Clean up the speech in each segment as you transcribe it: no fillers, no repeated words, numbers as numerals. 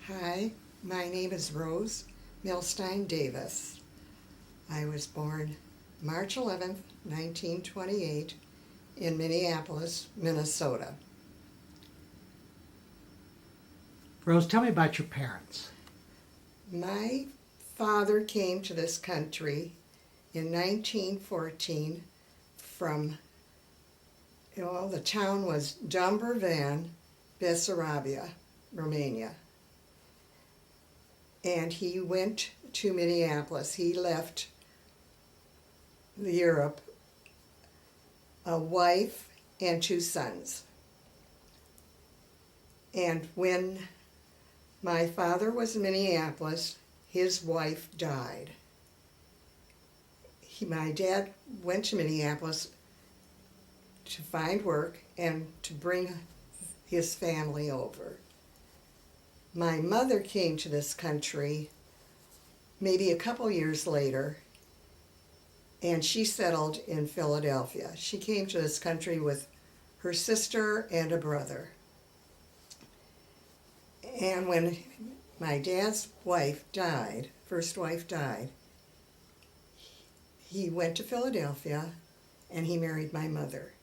Hi, my name is Rose Milstein Davis. I was born March 11th, 1928 in Minneapolis, Minnesota. Rose, tell me about your parents. My father came to this country in 1914 from, the town was Dumbervan, Bessarabia, Romania. And he went to Minneapolis. He left Europe a wife and two sons. And when my father was in Minneapolis, his wife died. My dad went to Minneapolis to find work and to bring his family over. My mother came to this country maybe a couple years later, and she settled in Philadelphia. She came to this country with her sister and a brother. And when my dad's wife died, first wife died, he went to Philadelphia and he married my mother.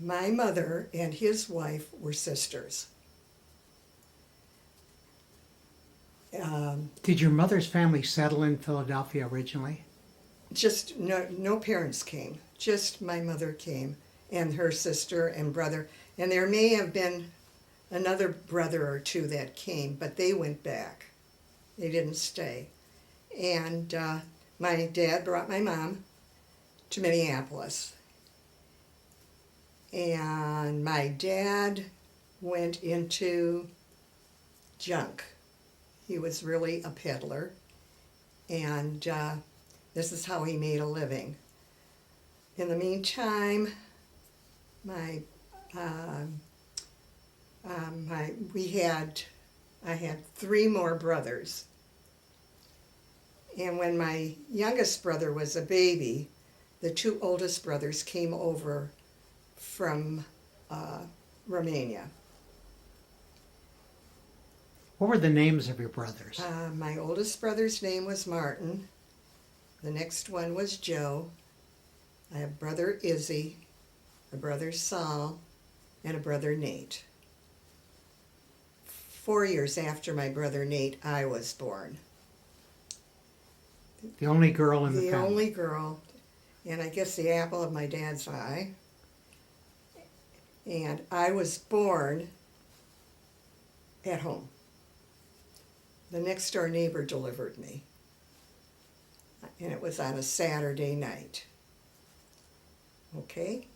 My mother and his wife were sisters. Did your mother's family settle in Philadelphia originally? Just no parents came. Just my mother came and her sister and brother. And there may have been another brother or two that came, but they went back. They didn't stay. And my dad brought my mom to Minneapolis. And my dad went into junk. He was really a peddler. And this is how he made a living. In the meantime, I had three more brothers. And when my youngest brother was a baby, the two oldest brothers came over from Romania. What were the names of your brothers? My oldest brother's name was Martin. The next one was Joe. I have brother Izzy, a brother Saul, and a brother Nate. 4 years after my brother Nate, I was born. The only girl in the The family. only girl, and I guess the apple of my dad's eye. And I was born at home. The next door neighbor delivered me. And it was on a Saturday night. Okay?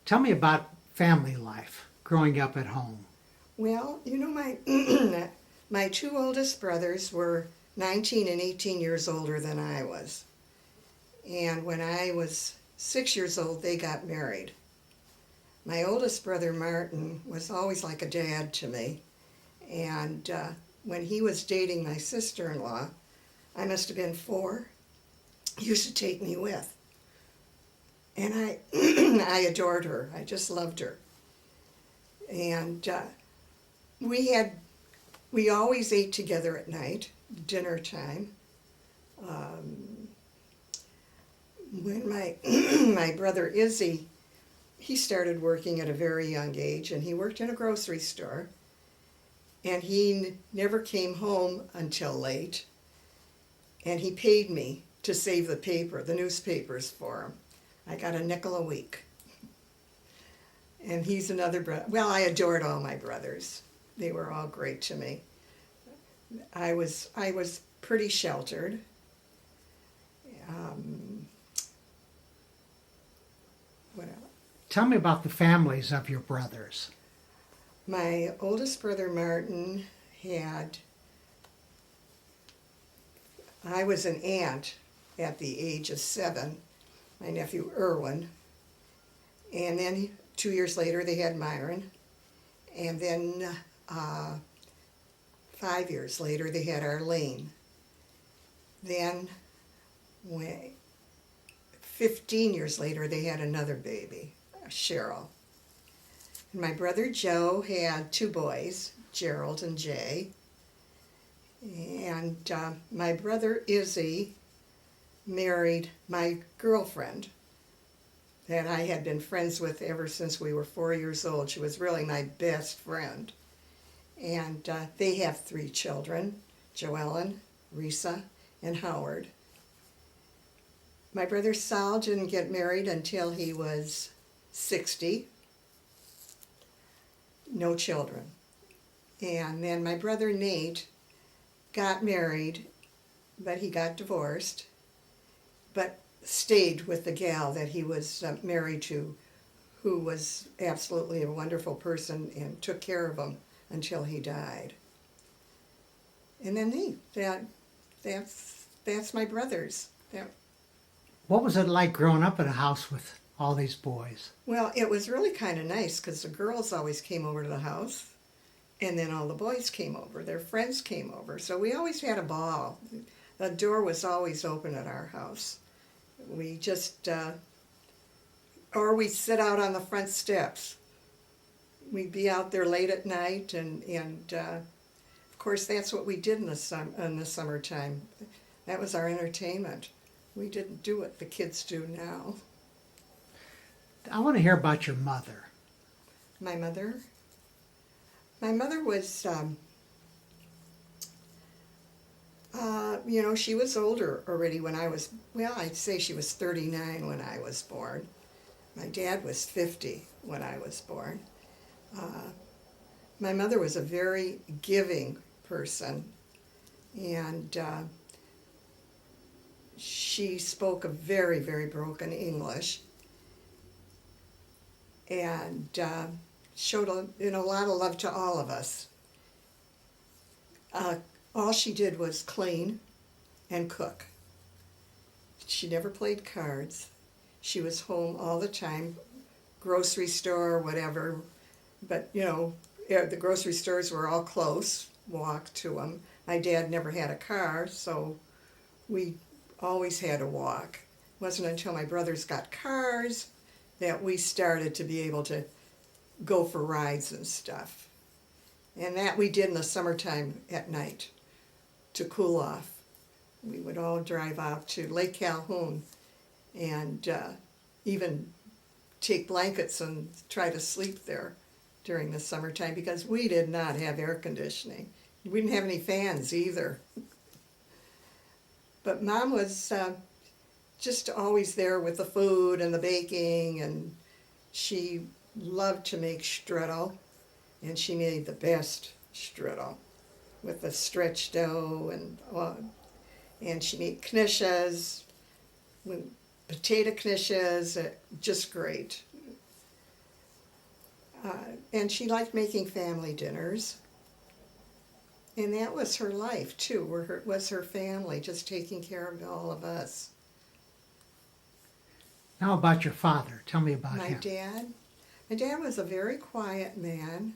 Tell me about family life growing up at home. Well, my two oldest brothers were 19 and 18 years older than I was. And when I was 6 years old, they got married. My oldest brother, Martin, was always like a dad to me. And when he was dating my sister-in-law, I must have been 4, he used to take me with. And I adored her. I just loved her. And we always ate together at night, dinner time. When my brother Izzy, he started working at a very young age, and he worked in a grocery store. And he never came home until late. And he paid me to save the newspapers for him. I got a nickel a week. And he's another brother. Well, I adored all my brothers. They were all great to me. I was pretty sheltered. What else? Tell me about the families of your brothers. My oldest brother Martin I was an aunt at the age of 7, my nephew Erwin. And then 2 years later they had Myron. And then 5 years later they had Arlene. Then 15 years later they had another baby, Cheryl. And my brother Joe had 2 boys, Gerald and Jay. And my brother Izzy married my girlfriend that I had been friends with ever since we were 4 years old. She was really my best friend. And they have 3 children, Joellen, Risa, and Howard. My brother Sal didn't get married until he was 60. No children. And then my brother Nate got married, but he got divorced, but stayed with the gal that he was married to, who was absolutely a wonderful person and took care of him until he died. And then that's my brothers. What was it like growing up in a house with all these boys? Well, it was really kind of nice because the girls always came over to the house, and then all the boys came over. Their friends came over, so we always had a ball. The door was always open at our house. We just, or we'd sit out on the front steps. We'd be out there late at night, and of course that's what we did in the summertime. That was our entertainment. We didn't do what the kids do now. I want to hear about your mother. My mother? My mother was, she was older already when I was, well, I'd say she was 39 when I was born. My dad was 50 when I was born. My mother was a very giving person, and she spoke a very, very broken English, and showed a lot of love to all of us. All she did was clean and cook. She never played cards. She was home all the time, grocery store, whatever. But, the grocery stores were all close, walk to them. My dad never had a car, so we always had to walk. It wasn't until my brothers got cars that we started to be able to go for rides and stuff. And that we did in the summertime at night to cool off. We would all drive out to Lake Calhoun and even take blankets and try to sleep there during the summertime because we did not have air conditioning. We didn't have any fans either. But Mom was just always there with the food and the baking, and she loved to make strudel, and she made the best strudel with the stretch dough, and she made knishes, potato knishes, just great. And she liked making family dinners. And that was her life, too, was her family, just taking care of all of us. Now about your father. Tell me about him. My dad was a very quiet man,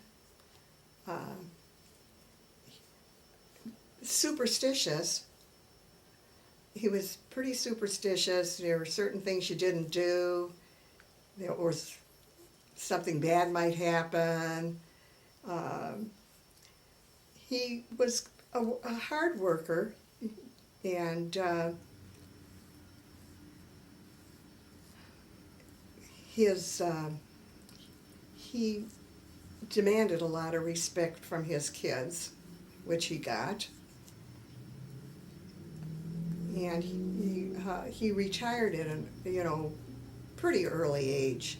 superstitious. He was pretty superstitious. There were certain things you didn't do. There was something bad might happen. He was a hard worker, and he demanded a lot of respect from his kids, which he got. And he retired at a pretty early age.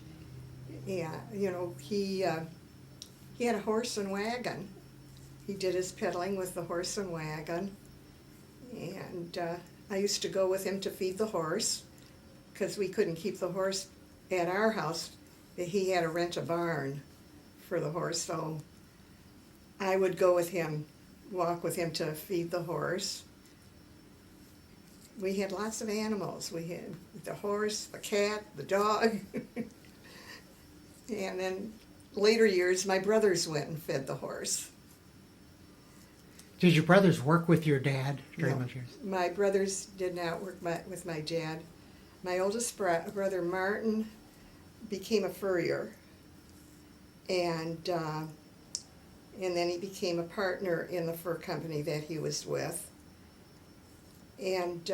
Yeah, he had a horse and wagon. He did his peddling with the horse and wagon, and I used to go with him to feed the horse because we couldn't keep the horse at our house. He had to rent a barn for the horse, so I would go with him, walk with him to feed the horse. We had lots of animals. We had the horse, the cat, the dog. And then later years, my brothers went and fed the horse. Did your brothers work with your dad during those years? My brothers did not work with my dad. My oldest brother, Martin, became a furrier. And and then he became a partner in the fur company that he was with. And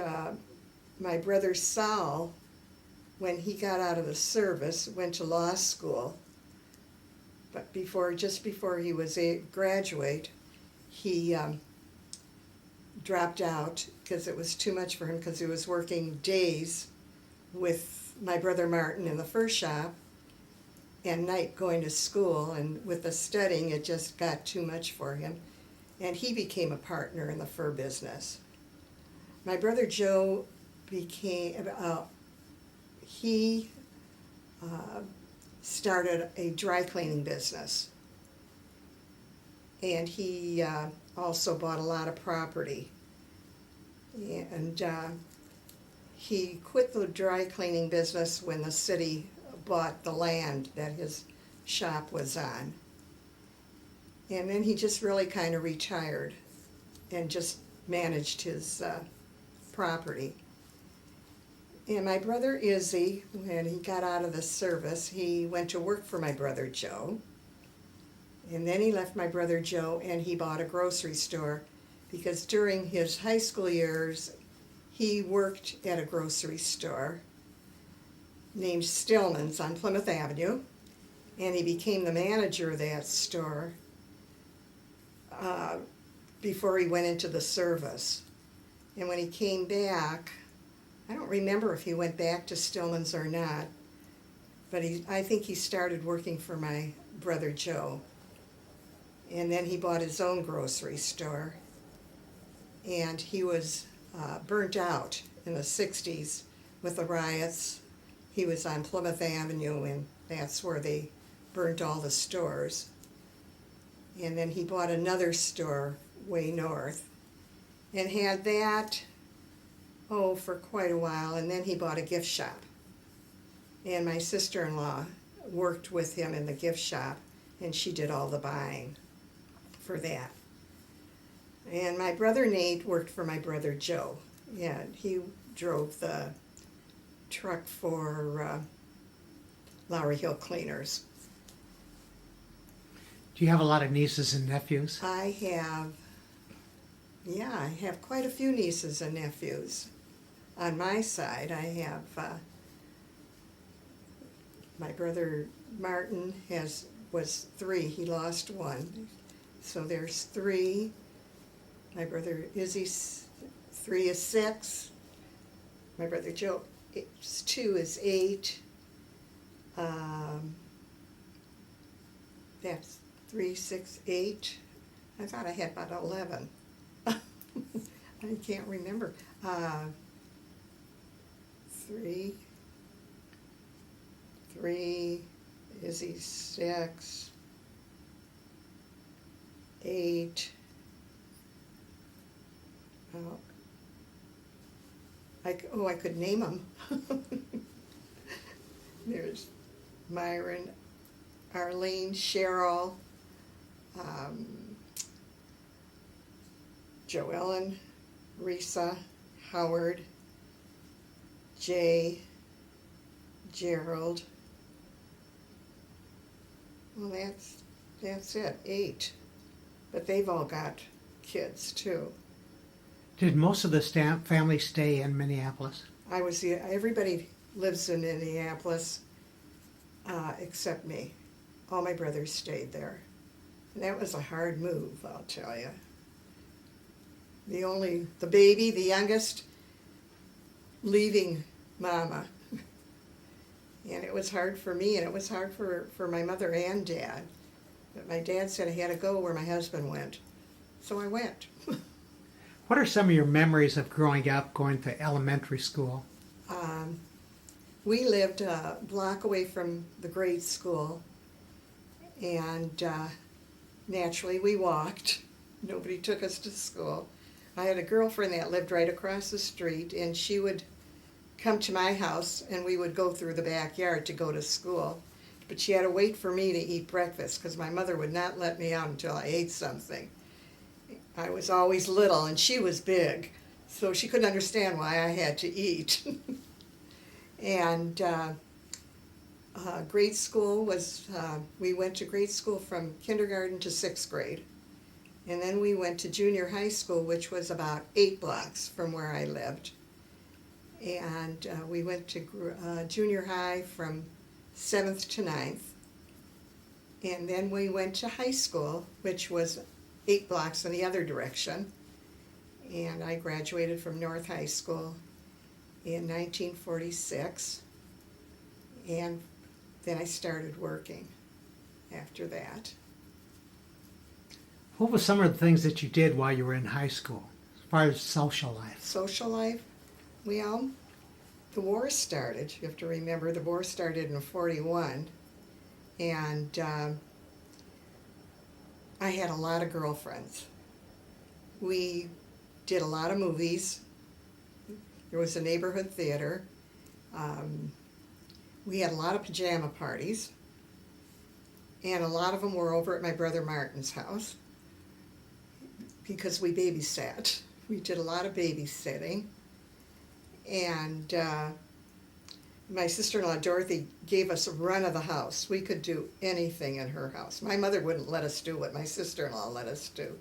my brother Saul, when he got out of the service, went to law school. But just before he was a graduate, he dropped out because it was too much for him, because he was working days with my brother Martin in the fur shop and night going to school, and with the studying it just got too much for him, and he became a partner in the fur business. My brother Joe started a dry cleaning business, and he also bought a lot of property, and he quit the dry cleaning business when the city bought the land that his shop was on. And then he just really kind of retired and just managed his property. And my brother Izzy, when he got out of the service, he went to work for my brother Joe. And then he left my brother Joe and he bought a grocery store, because during his high school years he worked at a grocery store named Stillman's on Plymouth Avenue, and he became the manager of that store before he went into the service. And when he came back, I don't remember if he went back to Stillman's or not, but I think he started working for my brother Joe. And then he bought his own grocery store, and he was burnt out in the 60s with the riots. He was on Plymouth Avenue, and that's where they burnt all the stores. And then he bought another store way north and had that, for quite a while. And then he bought a gift shop. And my sister-in-law worked with him in the gift shop, and she did all the buying for that. And my brother Nate worked for my brother Joe. Yeah, he drove the truck for Lowry Hill Cleaners. Do you have a lot of nieces and nephews? I have quite a few nieces and nephews. On my side, I have my brother Martin was 3. He lost 1, so there's 3. My brother Izzy's 3 is 6. My brother Joe 2 is 8. That's 3, 6, 8. I thought I had about 11. I can't remember. 3, Izzy 6, 8. I could name them. There's Myron, Arlene, Cheryl, Joellen, Risa, Howard, Jay, Gerald. Well, that's it, 8. But they've all got kids too. Did most of the family stay in Minneapolis? Everybody lives in Minneapolis except me. All my brothers stayed there. And that was a hard move, I'll tell you. The baby, the youngest, leaving Mama. And it was hard for me, and it was hard for my mother and Dad. But my dad said I had to go where my husband went. So I went. What are some of your memories of growing up, going to elementary school? We lived a block away from the grade school, and naturally we walked. Nobody took us to school. I had a girlfriend that lived right across the street, and she would come to my house, and we would go through the backyard to go to school. But she had to wait for me to eat breakfast, because my mother would not let me out until I ate something. I was always little, and she was big, so she couldn't understand why I had to eat. And Grade school was, we went to grade school from kindergarten to 6th grade. And then we went to junior high school, which was about 8 blocks from where I lived. And we went to junior high from 7th to 9th. And then we went to high school, which was 8 blocks in the other direction. And I graduated from North High School in 1946. And then I started working after that. What were some of the things that you did while you were in high school, as far as social life? Social life, well, the war started. You have to remember the war started in 41. And I had a lot of girlfriends. We did a lot of movies. There was a neighborhood theater. We had a lot of pajama parties. And a lot of them were over at my brother Martin's house because we babysat. We did a lot of babysitting. And my sister-in-law Dorothy gave us a run of the house. We could do anything in her house. My mother wouldn't let us do what my sister-in-law let us do.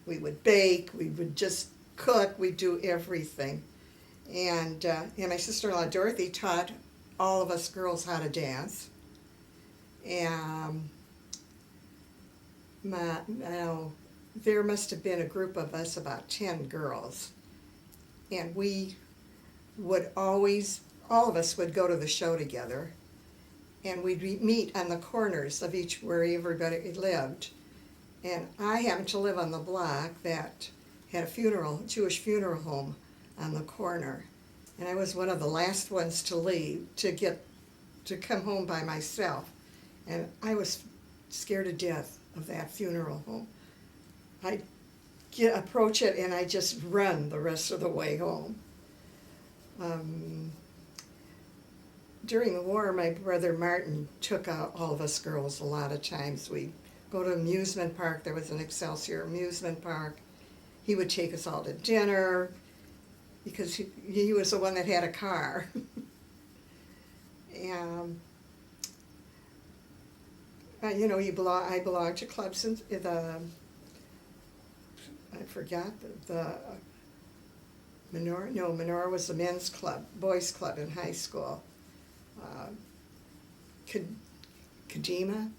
We would bake, we would just cook, we'd do everything. And my sister-in-law Dorothy taught all of us girls how to dance. And there must have been a group of us, about 10 girls. And we would always, all of us would go to the show together. And we'd meet on the corners of each, where everybody lived. And I happened to live on the block that had a Jewish funeral home on the corner. And I was one of the last ones to leave, to come home by myself. And I was scared to death of that funeral home. I'd approach it and I just run the rest of the way home. During the war, my brother Martin took out all of us girls a lot of times. We'd go to amusement park. There was an Excelsior amusement park. He would take us all to dinner because he was the one that had a car. And I belonged to clubs in I forgot the Menorah was the men's club, boys' club in high school. Kadima,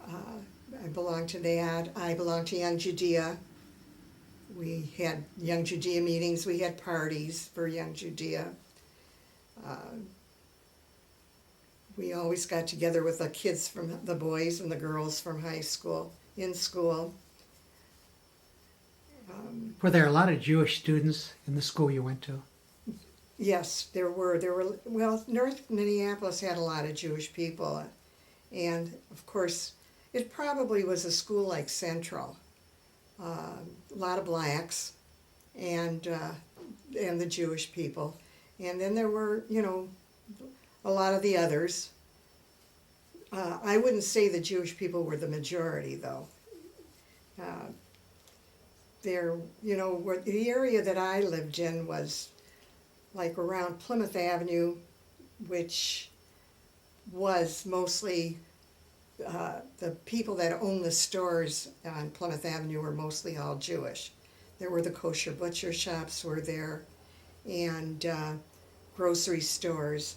I belonged to that. I belonged to Young Judea. We had Young Judea meetings. We had parties for Young Judea. We always got together with the kids from the boys and the girls from high school, in school. Were there a lot of Jewish students in the school you went to? Yes, there were. Well, North Minneapolis had a lot of Jewish people. And, of course, it probably was a school like Central. A lot of blacks and the Jewish people. And then there were, a lot of the others. I wouldn't say the Jewish people were the majority, though. The area that I lived in was like around Plymouth Avenue, which was mostly the people that owned the stores on Plymouth Avenue were mostly all Jewish. There were the kosher butcher shops were there, and grocery stores.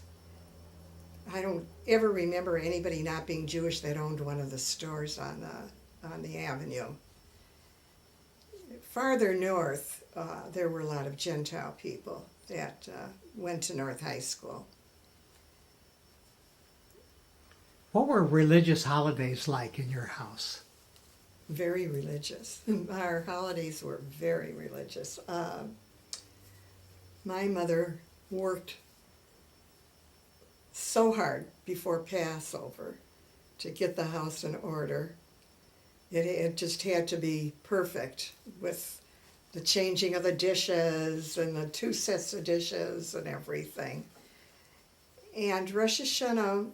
I don't ever remember anybody not being Jewish that owned one of the stores on the avenue. Farther north, there were a lot of Gentile people that went to North High School. What were religious holidays like in your house? Very religious. Our holidays were very religious. My mother worked so hard before Passover to get the house in order. It just had to be perfect with the changing of the dishes and the 2 sets of dishes and everything. And Rosh Hashanah,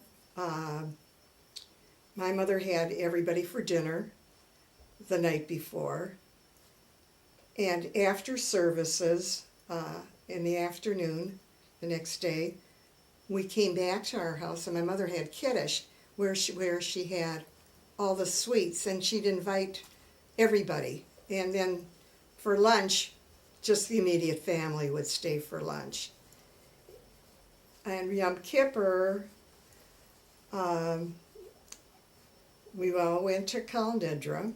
my mother had everybody for dinner the night before. And after services, in the afternoon, the next day, we came back to our house, and my mother had kiddush where she had all the sweets, and she'd invite everybody. And then for lunch, just the immediate family would stay for lunch. And Yom Kippur, we all went to Kol Nidra.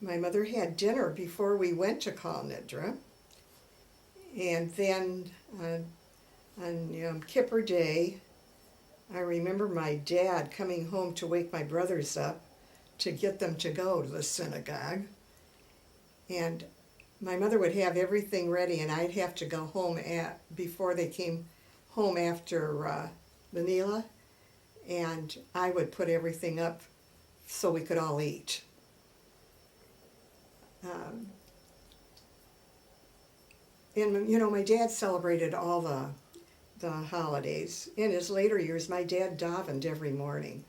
My mother had dinner before we went to Kol Nidra. And then on Yom Kippur Day, I remember my dad coming home to wake my brothers up to get them to go to the synagogue. And my mother would have everything ready, and I'd have to go home before they came home after the Nila, and I would put everything up so we could all eat. And you know, my dad celebrated all the holidays. In his later years, my dad davened every morning.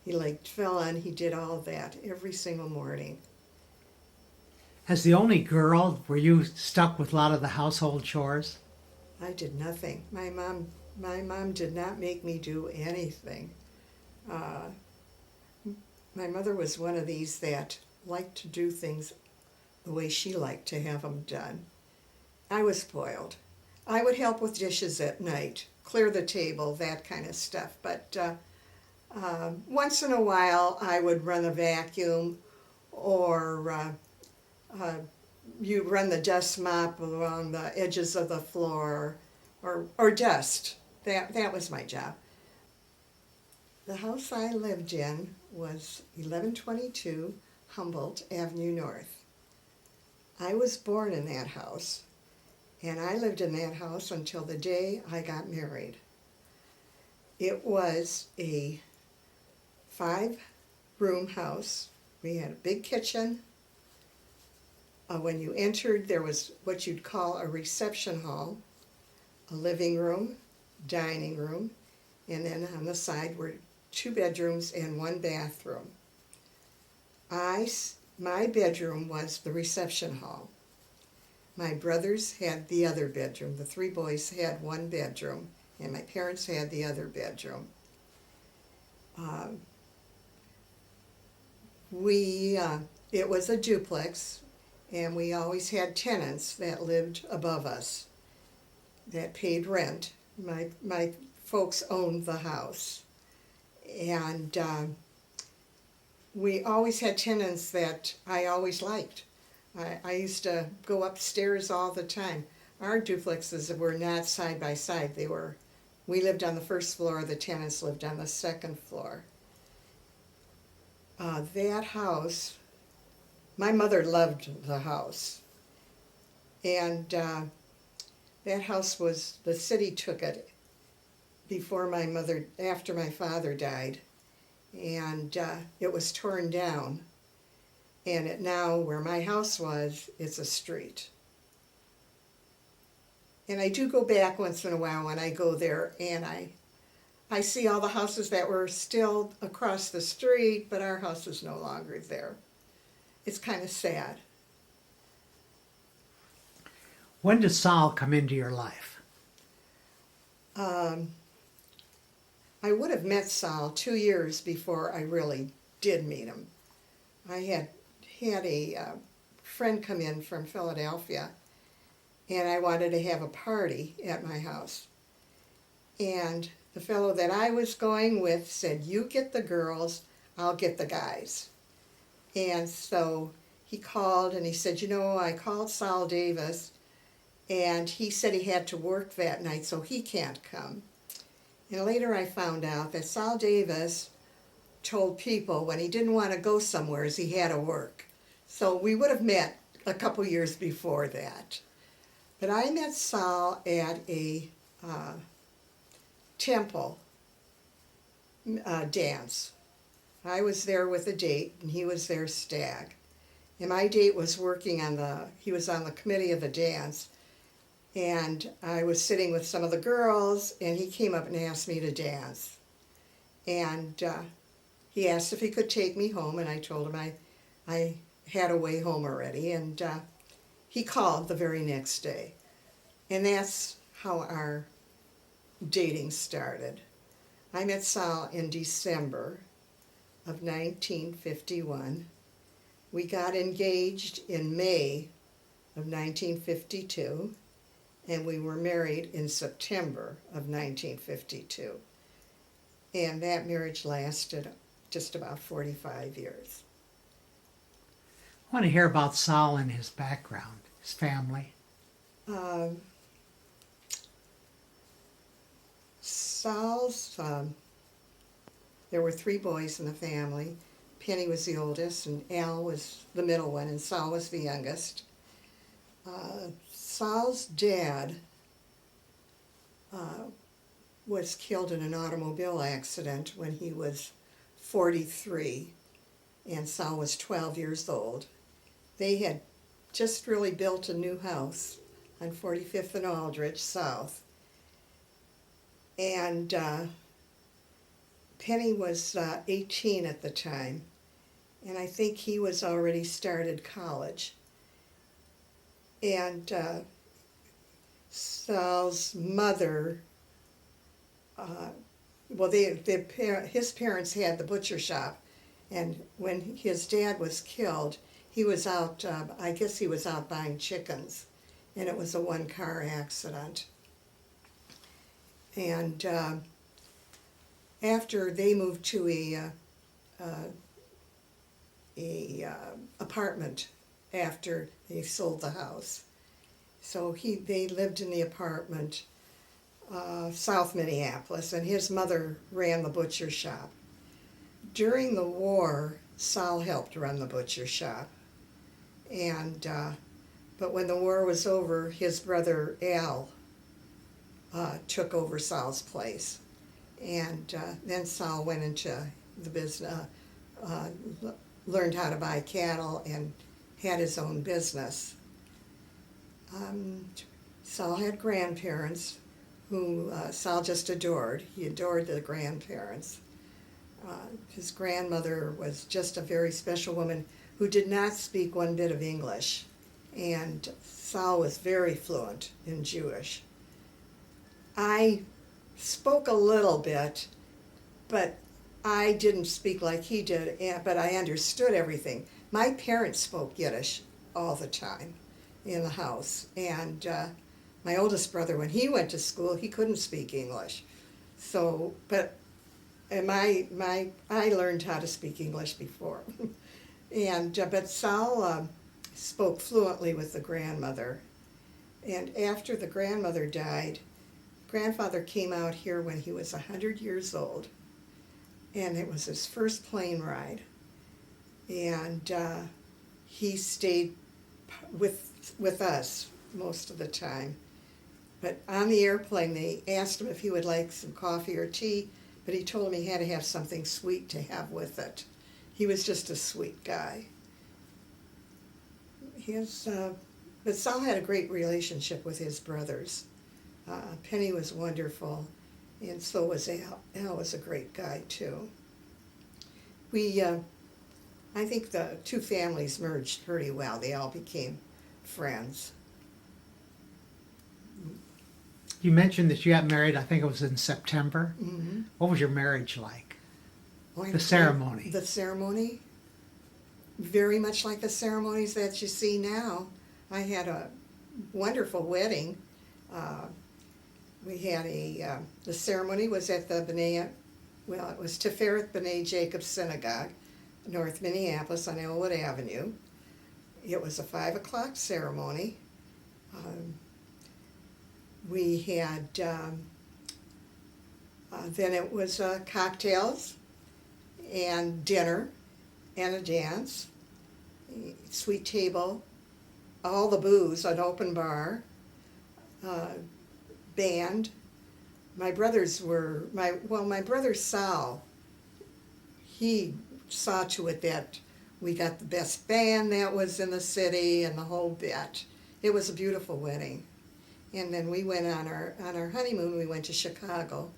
He fell on, he did all that every single morning. As the only girl, were you stuck with a lot of the household chores? I did nothing. My mom did not make me do anything. My mother was one of these that liked to do things the way she liked to have them done. I was spoiled. I would help with dishes at night, clear the table, that kind of stuff. But once in a while, I would run a vacuum, or you run the dust mop along the edges of the floor, or dust. That was my job. The house I lived in was 1122 Humboldt Avenue North. I was born in that house, and I lived in that house until the day I got married. It was a 5-room house. We had a big kitchen. When you entered, there was what you'd call a reception hall, a living room, dining room, and then on the side were 2 bedrooms and 1 bathroom. My bedroom was the reception hall. My brothers had the other bedroom. The 3 boys had 1 bedroom, and my parents had the other bedroom. It was a duplex, and we always had tenants that lived above us that paid rent. My folks owned the house, and we always had tenants that I always liked. I used to go upstairs all the time. Our duplexes were not side by side. We lived on the first floor, the tenants lived on the second floor. That house, my mother loved the house. And that house the city took it after my father died. And it was torn down. And now, where my house was, it's a street. And I do go back once in a while when I go there, and I see all the houses that were still across the street, but our house is no longer there. It's kind of sad. When did Saul come into your life? I would have met Saul 2 years before I really did meet him. I had a friend come in from Philadelphia, and I wanted to have a party at my house. And the fellow that I was going with said, "You get the girls, I'll get the guys." And so he called and he said, I called Saul Davis, and he said he had to work that night, so he can't come. And later I found out that Saul Davis told people when he didn't want to go somewhere he had to work. So we would have met a couple years before that. But I met Saul at a temple dance. I was there with a date, and he was there stag. And my date was he was on the committee of the dance, and I was sitting with some of the girls, and he came up and asked me to dance. And he asked if he could take me home, and I told him I had a way home already, and he called the very next day. And that's how our dating started. I met Sal in December of 1951. We got engaged in May of 1952, and we were married in September of 1952. And that marriage lasted just about 45 years. I want to hear about Saul and his background, his family. Sal's, there were 3 boys in the family. Penny was the oldest, and Al was the middle one, and Sal was the youngest. Sal's dad was killed in an automobile accident when he was 43, and Sal was 12 years old. They had just really built a new house on 45th and Aldrich South. And Penny was 18 at the time, and I think he was already started college. And Sal's mother, his parents had the butcher shop, and when his dad was killed, he was out, I guess he was out buying chickens, and it was a 1-car accident. And after they moved to a apartment after they sold the house, so they lived in the apartment, South Minneapolis, and his mother ran the butcher shop. During the war, Sal helped run the butcher shop, and but when the war was over, his brother Al took over Sal's place, and then Sal went into the business, learned how to buy cattle, and had his own business. Sal had grandparents who Sal just adored. He adored the grandparents. His grandmother was just a very special woman who did not speak one bit of English, and Sal was very fluent in Jewish. I spoke a little bit, but I didn't speak like he did, but I understood everything. My parents spoke Yiddish all the time in the house, and my oldest brother, when he went to school, he couldn't speak English. So, but I learned how to speak English before. But Sal spoke fluently with the grandmother. And after the grandmother died, grandfather came out here when he was 100 years old, and it was his first plane ride. And he stayed with us most of the time. But on the airplane, they asked him if he would like some coffee or tea, but he told them he had to have something sweet to have with it. He was just a sweet guy. But Sal had a great relationship with his brothers. Penny was wonderful, and so was Al. Al was a great guy, too. I think the 2 families merged pretty well. They all became friends. You mentioned that you got married, I think it was in September. Mm-hmm. What was your marriage like? Oh, The ceremony. The ceremony? Very much like the ceremonies that you see now. I had a wonderful wedding. We had the ceremony was at the it was Tiferet B'nai Jacob Synagogue, North Minneapolis on Elwood Avenue. It was a 5 o'clock ceremony. We had, then it was cocktails and dinner and a dance, sweet table, all the booze, an open bar, band. My brother Sal, he saw to it that we got the best band that was in the city and the whole bit. It was a beautiful wedding. And then we went on our honeymoon, we went to Chicago,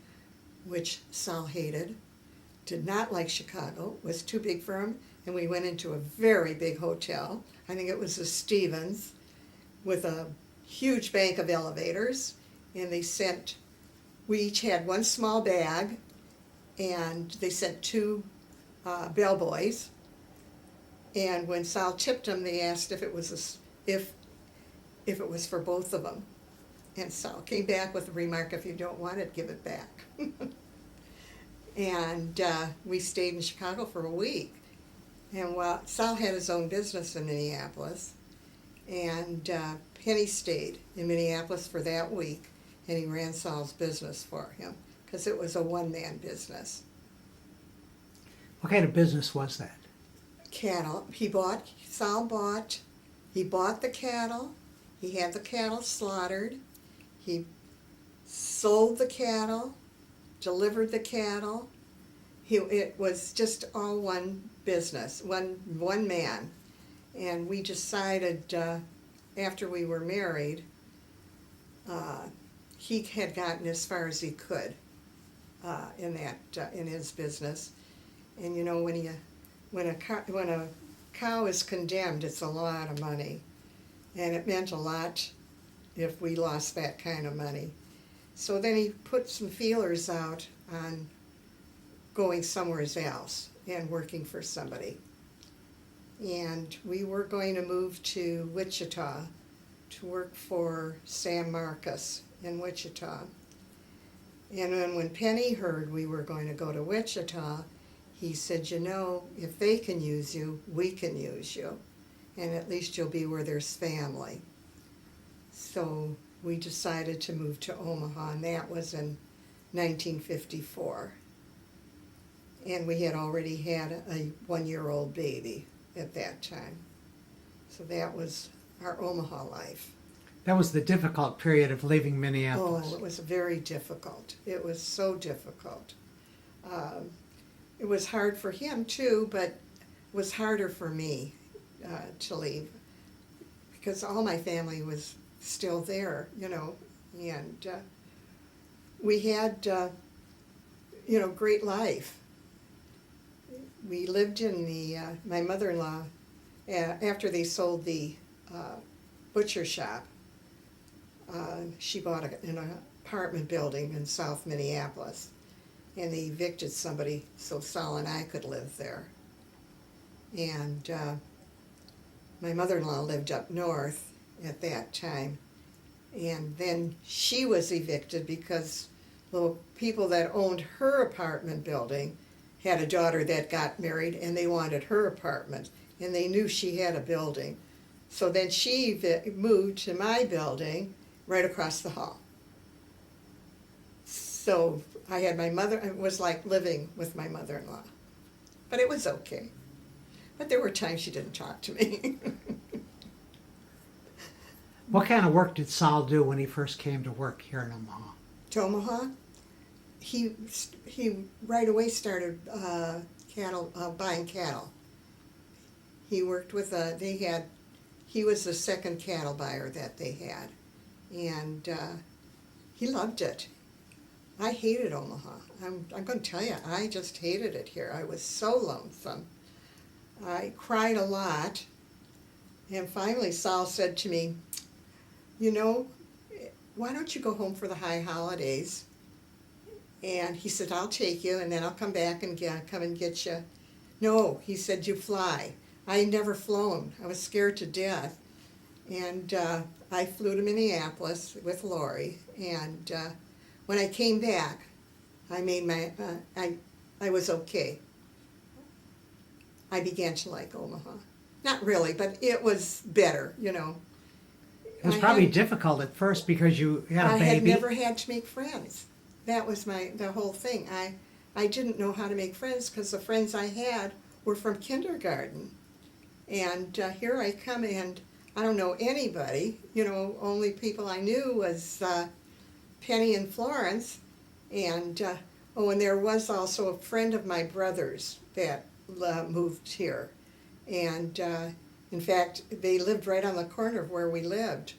which Sal hated, did not like Chicago, was too big for him, and we went into a very big hotel. I think it was the Stevens, with a huge bank of elevators, and they sent we each had one small bag, and they sent two bellboys. And when Sal tipped them, they asked if it was if it was for both of them. And Sal came back with the remark, "If you don't want it, give it back." And we stayed in Chicago for a week. And while Sal had his own business in Minneapolis, and Penny stayed in Minneapolis for that week, and he ran Sal's business for him because it was a one-man business. What kind of business was that? Cattle. He bought the cattle. He had the cattle slaughtered. He sold the cattle, delivered the cattle. It was just all one business, one man. And we decided after we were married, he had gotten as far as he could in his business. And you know, when a cow is condemned, it's a lot of money, and it meant a lot if we lost that kind of money. So then he put some feelers out on going somewhere else and working for somebody. And we were going to move to Wichita to work for San Marcos in Wichita. And then when Penny heard we were going to go to Wichita, he said, "You know, if they can use you, we can use you. And at least you'll be where there's family." So we decided to move to Omaha, and that was in 1954. And we had already had a one-year-old baby at that time. So that was our Omaha life. That was the difficult period of leaving Minneapolis. Oh, it was very difficult. It was so difficult. It was hard for him too, but it was harder for me to leave because all my family was still there, you know, and we had, great life. We lived in my mother-in-law, after they sold the butcher shop, she bought an apartment building in South Minneapolis, and they evicted somebody so Sal and I could live there. And my mother-in-law lived up north at that time, and then she was evicted because the people that owned her apartment building had a daughter that got married, and they wanted her apartment, and they knew she had a building. So then she moved to my building right across the hall. So I had it was like living with my mother-in-law. But it was okay. But there were times she didn't talk to me. What kind of work did Sal do when he first came to work here in Omaha? To Omaha, he right away started buying cattle. He worked with he was the second cattle buyer that they had, and he loved it. I hated Omaha. I'm going to tell you, I just hated it here. I was so lonesome. I cried a lot, and finally Sal said to me, "You know, why don't you go home for the high holidays?" And he said, "I'll take you, and then I'll come back and come and get you." "No," he said, "you fly." I had never flown. I was scared to death. And I flew to Minneapolis with Lori, and when I came back, I made I was okay. I began to like Omaha. Not really, but it was better, you know. It was probably difficult at first because you had a baby. I had never had to make friends. That was the whole thing. I didn't know how to make friends because the friends I had were from kindergarten. And here I come, and I don't know anybody. You know, only people I knew was Penny and Florence. And, and there was also a friend of my brother's that moved here. And, in fact, they lived right on the corner of where we lived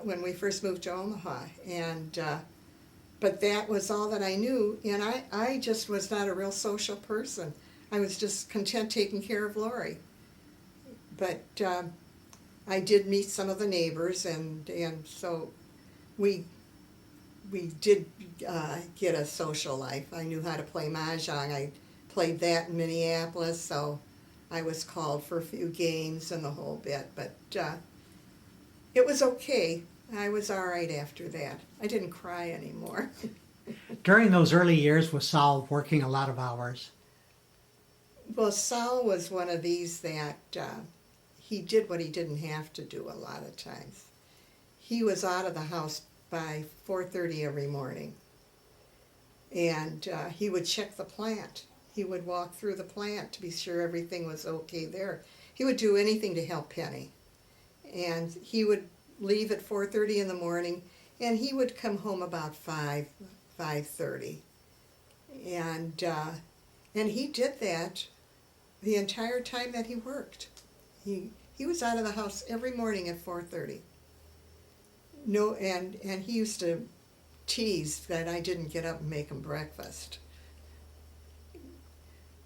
when we first moved to Omaha. And, but that was all that I knew. And I just was not a real social person. I was just content taking care of Lori. But I did meet some of the neighbors, and so we we did get a social life. I knew how to play mahjong. I played that in Minneapolis, so I was called for a few games and the whole bit. But it was okay. I was all right after that. I didn't cry anymore. During those early years, was Saul working a lot of hours? Well, Saul was one of these that he did what he didn't have to do a lot of times. He was out of the house by 4:30 every morning, and he would check the plant. He would walk through the plant to be sure everything was okay there. He would do anything to help Penny, and he would leave at 4:30 in the morning, and he would come home about 5:30, and he did that the entire time that he worked. He was out of the house every morning at 4:30. No, and he used to tease that I didn't get up and make him breakfast.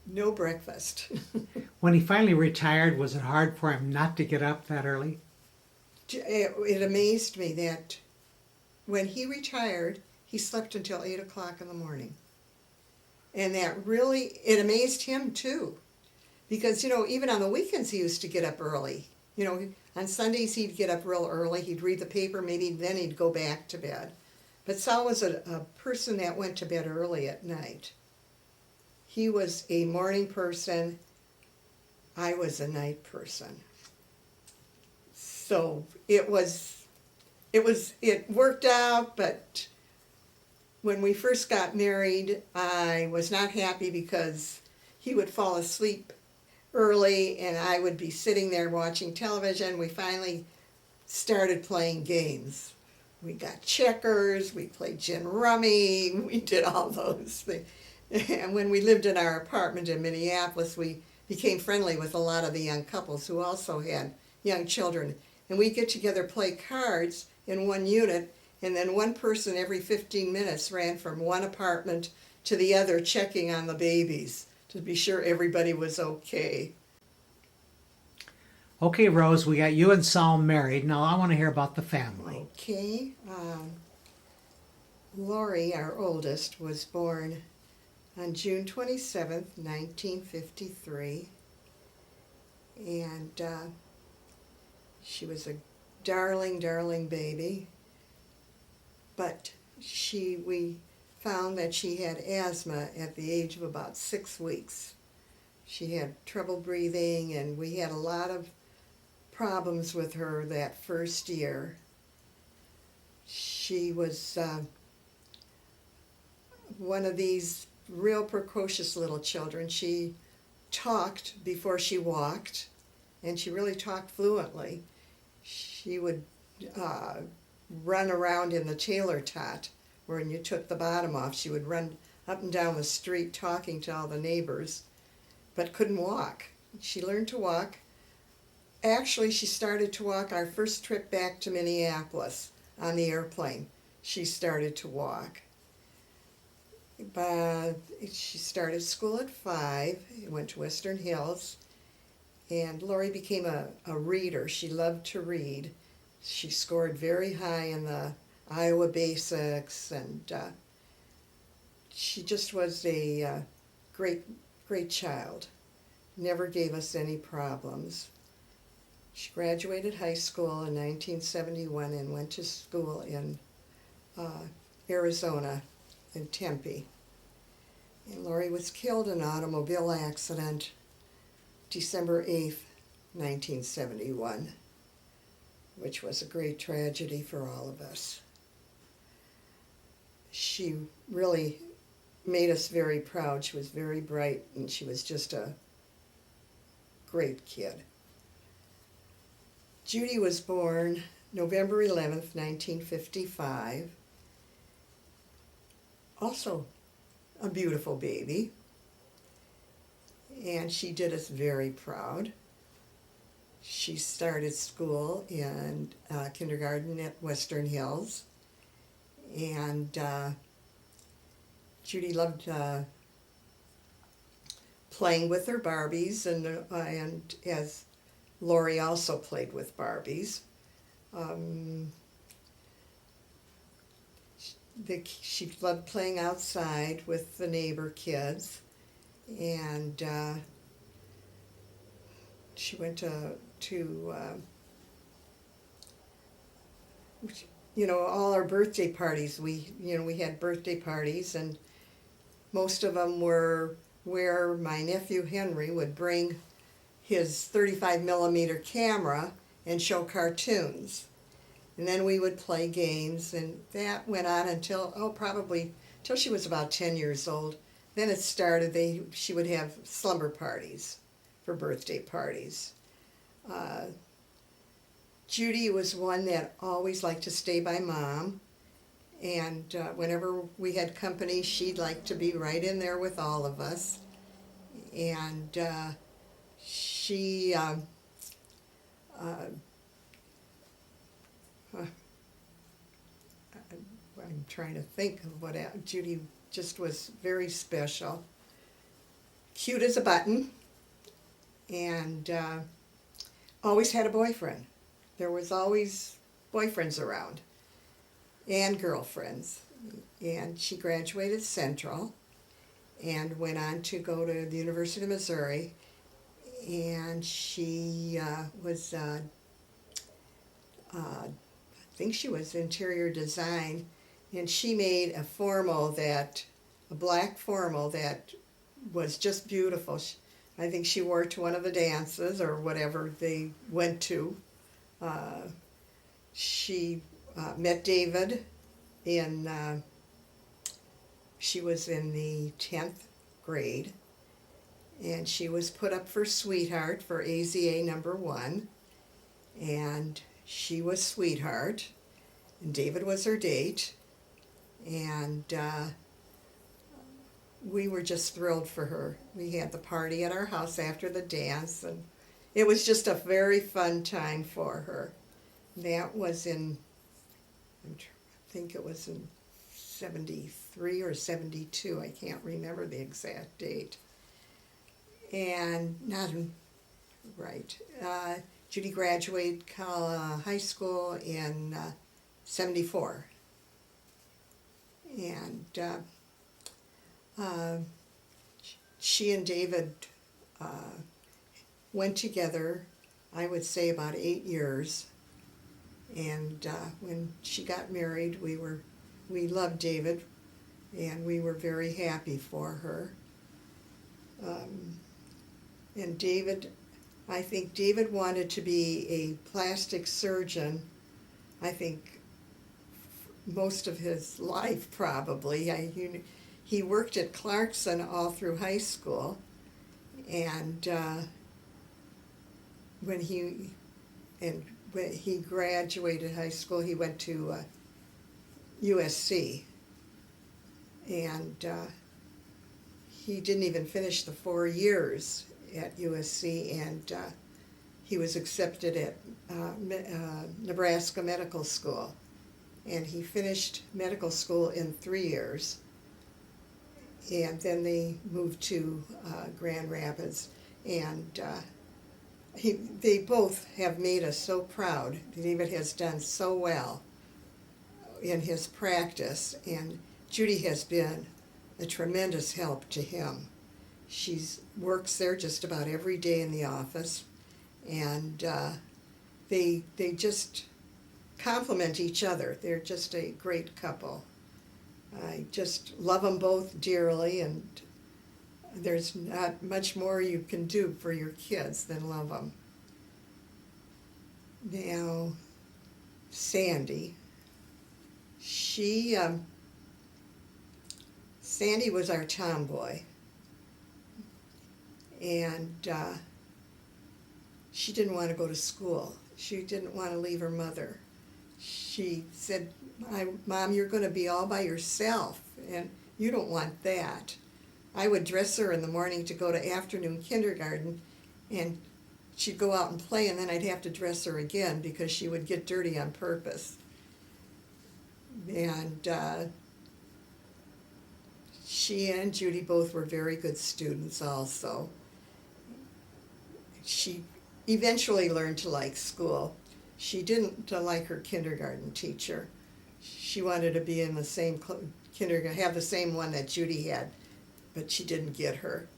No breakfast. When he finally retired, was it hard for him not to get up that early? It amazed me that when he retired, he slept until 8 o'clock in the morning. And that really, it amazed him too. Because, even on the weekends he used to get up early. On Sundays he'd get up real early, he'd read the paper, maybe then he'd go back to bed. But Saul was a person that went to bed early at night. He was a morning person, I was a night person. So it worked out, but when we first got married, I was not happy because he would fall asleep early and I would be sitting there watching television. We finally started playing games. We got checkers, we played gin rummy, we did all those things. And when we lived in our apartment in Minneapolis, we became friendly with a lot of the young couples who also had young children. And we'd get together, play cards in one unit, and then one person every 15 minutes ran from one apartment to the other checking on the babies to be sure everybody was okay. Okay, Rose, we got you and Saul married. Now I want to hear about the family. Okay. Lori, our oldest, was born on June 27th, 1953. And she was a darling, darling baby. But we found that she had asthma at the age of about 6 weeks. She had trouble breathing, and we had a lot of problems with her that first year. She was one of these real precocious little children. She talked before she walked, and she really talked fluently. She would run around in the tailor tot, where when you took the bottom off, she would run up and down the street talking to all the neighbors, but couldn't walk. She learned to walk. Actually, she started to walk our first trip back to Minneapolis on the airplane. She started to walk. But she started school at 5, went to Western Hills, and Lori became a reader. She loved to read. She scored very high in the Iowa Basics, and she just was a great, great child. Never gave us any problems. She graduated high school in 1971 and went to school in Arizona, in Tempe. And Lori was killed in an automobile accident December 8th, 1971, which was a great tragedy for all of us. She really made us very proud. She was very bright, and she was just a great kid. Judy was born November 11th, 1955. Also a beautiful baby. And she did us very proud. She started school in kindergarten at Western Hills. And Judy loved playing with her Barbies, and as Lori also played with Barbies. she loved playing outside with the neighbor kids, and she went to all our birthday parties. We had birthday parties, and most of them were where my nephew Henry would bring his 35 millimeter camera and show cartoons. And then we would play games, and that went on until, probably till she was about 10 years old. Then it started, she would have slumber parties for birthday parties. Judy was one that always liked to stay by Mom, and whenever we had company, she'd like to be right in there with all of us. And she I'm trying to think of Judy just was very special. Cute as a button, and always had a boyfriend. There was always boyfriends around, and girlfriends. And she graduated Central and went on to go to the University of Missouri, and she was, I think she was interior design, and she made a black formal that was just beautiful. I think she wore it to one of the dances or whatever they went to. She met David she was in the 10th grade, and she was put up for Sweetheart for AZA number 1, and she was Sweetheart, and David was her date, and we were just thrilled for her. We had the party at our house after the dance, and it was just a very fun time for her. That was I think it was in 73 or 72, I can't remember the exact date. And Judy graduated high school in 74. And she and David went together, I would say, about 8 years. And when she got married, we loved David, and we were very happy for her. And David, I think David wanted to be a plastic surgeon, I think most of his life probably. He worked at Clarkson all through high school, and when he graduated high school, he went to USC, and he didn't even finish the 4 years at USC, and he was accepted at Nebraska Medical School, and he finished medical school in 3 years, and then they moved to Grand Rapids, and they both have made us so proud. David has done so well in his practice, and Judy has been a tremendous help to him. She works there just about every day in the office, and they just complement each other. They're just a great couple. I just love them both dearly, and there's not much more you can do for your kids than love them. Now, Sandy. Sandy was our tomboy, and she didn't want to go to school. She didn't want to leave her mother. She said, Mom, you're going to be all by yourself, and you don't want that. I would dress her in the morning to go to afternoon kindergarten, and she'd go out and play, and then I'd have to dress her again because she would get dirty on purpose. And she and Judy both were very good students also. She eventually learned to like school. She didn't like her kindergarten teacher. she wanted to be in the same kindergarten, have the same one that Judy had, but she didn't get her.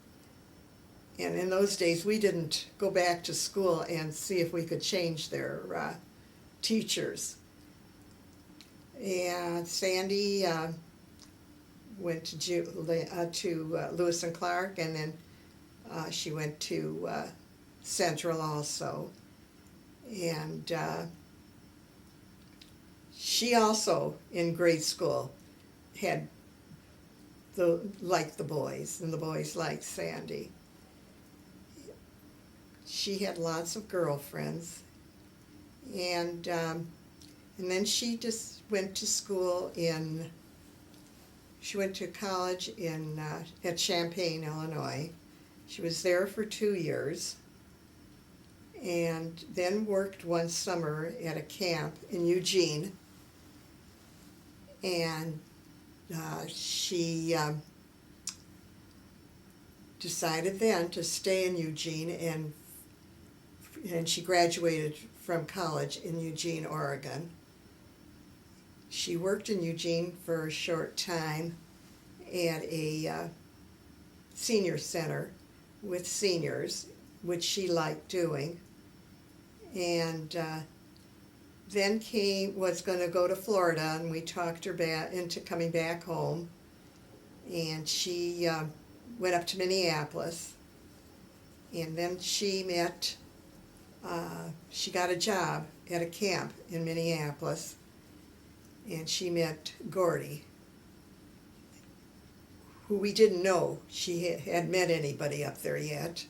And in those days, we didn't go back to school and see if we could change their teachers. And Sandy went to Lewis and Clark, and then she went to Central also. And she also, in grade school, had liked the boys, and the boys liked Sandy. She had lots of girlfriends, and then she just went to school she went to college at Champaign, Illinois. She was there for 2 years, and then worked one summer at a camp in Eugene. And she decided then to stay in Eugene, and she graduated from college in Eugene, Oregon. She worked in Eugene for a short time at a senior center with seniors, which she liked doing. And then was going to go to Florida, and we talked her into coming back home. And she went up to Minneapolis, and then she got a job at a camp in Minneapolis, and she met Gordy, who we didn't know she had met anybody up there yet.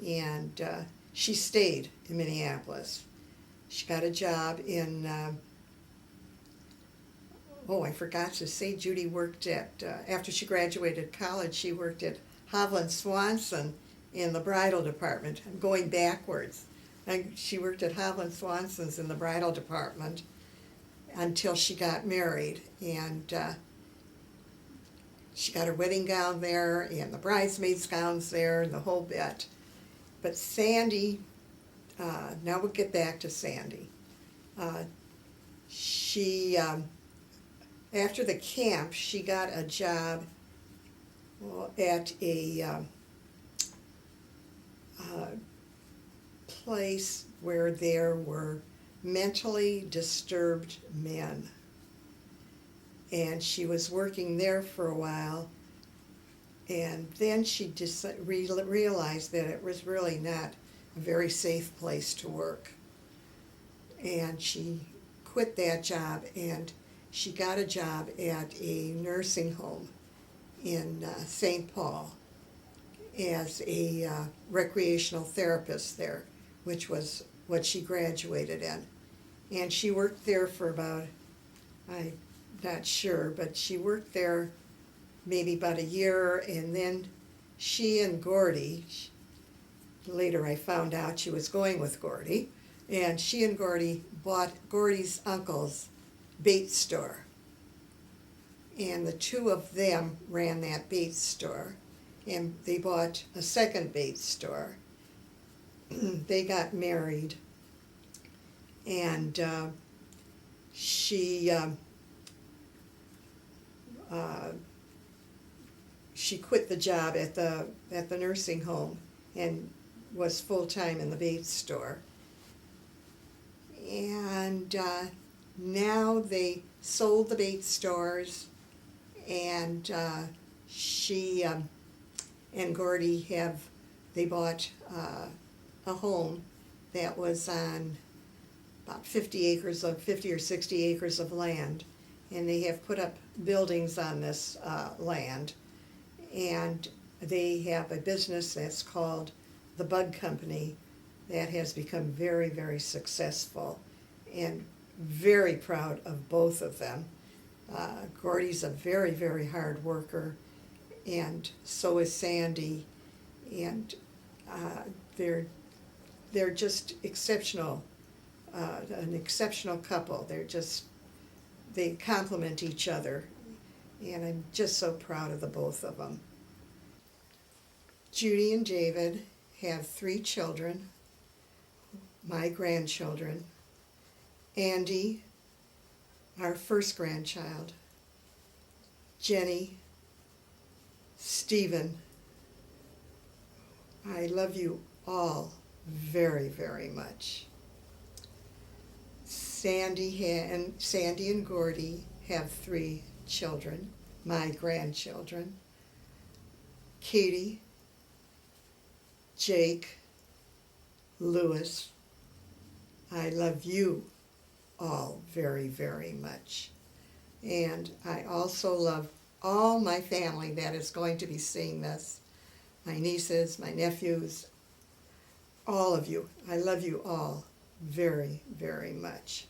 And she stayed in Minneapolis. She got a job in, I forgot to say, Judy worked after she graduated college, she worked at Hovland Swanson in the bridal department. I'm going backwards. And she worked at Hovland Swanson's in the bridal department until she got married. And she got her wedding gown there, and the bridesmaids' gowns there, and the whole bit. But Sandy, now we'll get back to Sandy. She, after the camp, she got a job at a place where there were mentally disturbed men. And she was working there for a while, and then she just realized that it was really not a very safe place to work. And she quit that job, and she got a job at a nursing home in St. Paul as a recreational therapist there, which was what she graduated in. And she worked there for about, I'm not sure, but she worked there maybe about a year, and then she and Gordy, later I found out she was going with Gordy, and she and Gordy bought Gordy's uncle's bait store. And the two of them ran that bait store, and they bought a second bait store. They got married, and she quit the job at the nursing home and was full-time in the bait store. And now they sold the bait stores, and she and Gordy they bought a home that was on about 50 or 60 acres of land, and they have put up buildings on this land. And they have a business that's called the Bug Company that has become very, very successful, and very proud of both of them. Gordy's a very, very hard worker, and so is Sandy, and they're just exceptional, an exceptional couple. They complement each other, and I'm just so proud of the both of them. Judy and David have 3 children, my grandchildren. Andy our first grandchild, Jenny, Stephen. I love you all very, very much. Sandy and Gordy have 3 children, my grandchildren. Katie, Jake, Lewis. I love you all very, very much. And I also love all my family that is going to be seeing this. My nieces, my nephews, all of you. I love you all very, very much.